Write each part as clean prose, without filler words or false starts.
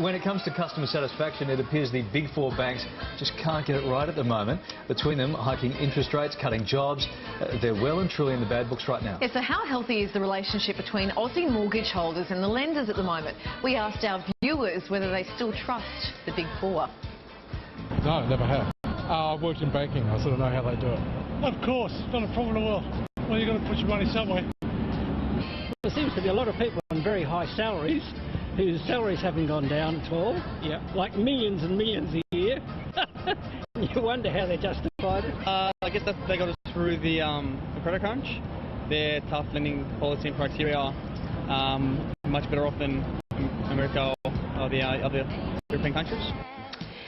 when it comes to customer satisfaction, it appears the big four banks just can't get it right at the moment. Between them, hiking interest rates, cutting jobs, they're well and truly in the bad books right now. Yeah, so how healthy is the relationship between Aussie mortgage holders and the lenders at the moment? We asked our viewers whether they still trust the big four. No, never have. I've worked in banking. I sort of know how they do it. Of course, it's not a problem at all. Well, you've got to put your money somewhere. There seems to be a lot of people on very high salaries whose salaries haven't gone down at all. Yeah. Like millions and millions a year. You wonder how they justified it. I guess they got us through the credit crunch. Their tough lending policy and criteria are much better off than America or the other European countries.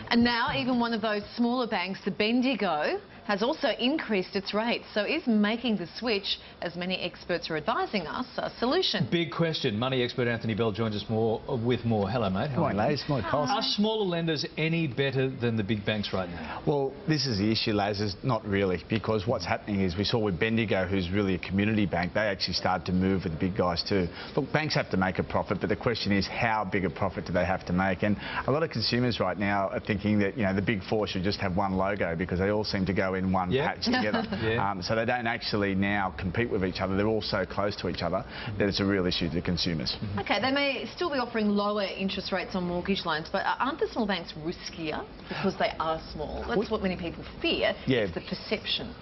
And now even one of those smaller banks, the Bendigo, has also increased its rates. So is making the switch, as many experts are advising us, a solution? Big question. Money expert Anthony Bell joins us with more. Hello, mate. How are you? Laz. Are smaller lenders any better than the big banks right now? Well, this is the issue, Laz, is not really, because what's happening is we saw with Bendigo, who's really a community bank, they actually started to move with the big guys too. Look, banks have to make a profit, but the question is how big a profit do they have to make? And a lot of consumers right now are thinking that, you know, the big four should just have one logo because they all seem to go in one patch together. So they don't actually now compete with each other. They're all so close to each other that it's a real issue to consumers. OK, they may still be offering lower interest rates on mortgage loans, but aren't the small banks riskier because they are small? That's what many people fear. It's the perception.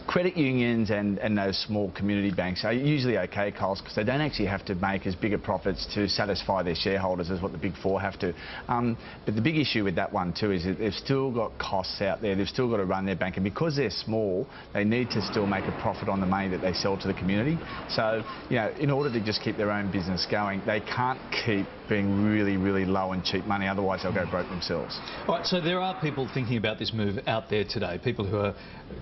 Credit unions and those small community banks are usually okay, Coles, because they don't actually have to make as big a profits to satisfy their shareholders as what the big four have to. But the big issue with that one too is that they've still got costs out there. They've still got to run their bank, and because they're small, they need to still make a profit on the money that they sell to the community. So, you know, in order to just keep their own business going, they can't keep being really, really low and cheap money, otherwise they'll go broke themselves. All right, so there are people thinking about this move out there today, people who are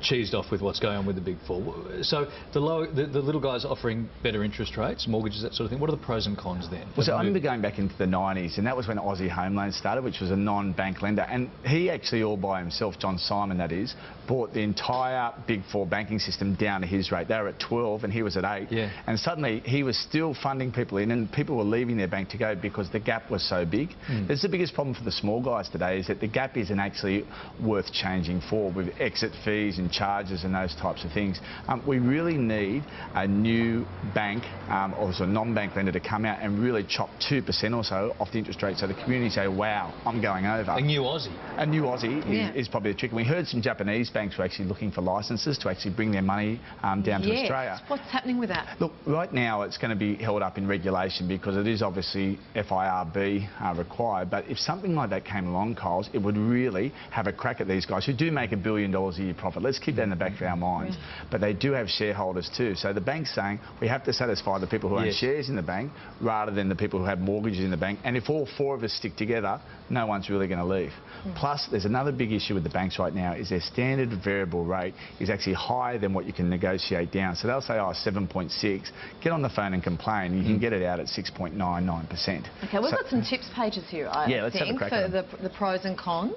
cheesed off with what's going on with the big four. So the little guys offering better interest rates, mortgages, that sort of thing. What are the pros and cons then? Well, so I remember going back into the 90s, and that was when Aussie Home Loans started, which was a non-bank lender, and he actually all by himself, John Simon that is, brought the entire big four banking system down to his rate. They were at 12 and he was at 8, and suddenly he was still funding people in, and people were leaving their bank to go because the gap was so big. That's the biggest problem for the small guys today, is that the gap isn't actually worth changing for, with exit fees and charges and those types of things. We really need a new bank or a non-bank lender to come out and really chop 2% or so off the interest rate, so the community say, wow, I'm going over. A new Aussie. A new Aussie is probably the trick. We heard some Japanese banks were actually looking for licences to actually bring their money down to Australia. What's happening with that? Look, right now it's going to be held up in regulation because it is obviously FIRB required, but if something like that came along, Coles, it would really have a crack at these guys who do make $1 billion a year profit. Let's keep that in the back of our minds. But they do have shareholders too. So the bank's saying we have to satisfy the people who own shares in the bank rather than the people who have mortgages in the bank. And if all four of us stick together, no one's really going to leave. Plus, there's another big issue with the banks right now, is their standard variable rate is actually higher than what you can negotiate down. So they'll say, oh, 7.6. Get on the phone and complain. You can get it out at 6.99%. OK, we've got some tips pages here, I let's think, have a crack for the pros and cons.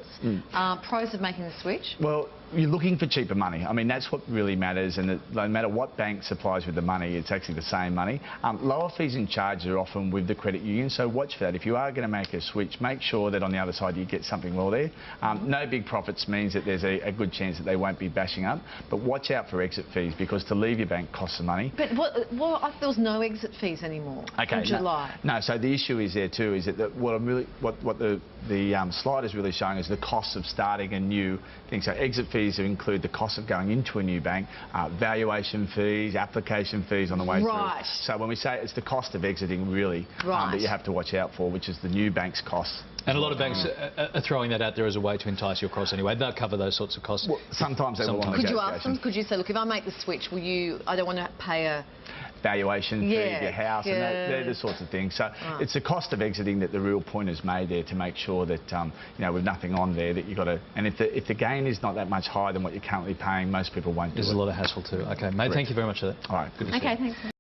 Pros of making the switch? Well, you're looking for cheaper money. I mean, that's what really matters, and no matter what bank supplies with the money, it's actually the same money. Lower fees and charges are often with the credit union, so watch for that. If you are going to make a switch, make sure that on the other side you get something well there. No big profits means that there's a good chance that they won't be bashing up, but watch out for exit fees, because to leave your bank costs some money. But I thought there was no exit fees anymore in July. No, so the issue is there too, is that what the slide is really showing is the cost of starting a new thing. So exit fees include the cost of going into a new bank, valuation fees, application fees on the way through. So when we say it's the cost of exiting really that you have to watch out for, which is the new bank's costs. And a lot of banks are throwing that out there as a way to entice you across anyway. They'll cover those sorts of costs. Well, sometimes they will. Could you ask them? Could you say, look, if I make the switch, will you? I don't want to pay a valuation fee, your house, and they're the sorts of things. So it's the cost of exiting that the real point is made there, to make sure that you know, with nothing on there, that you got to. And if the gain is not that much higher than what you're currently paying, most people won't do it. There's a lot of hassle too. Okay, mate. Thank you very much for that. All right. Good to see you. Thanks.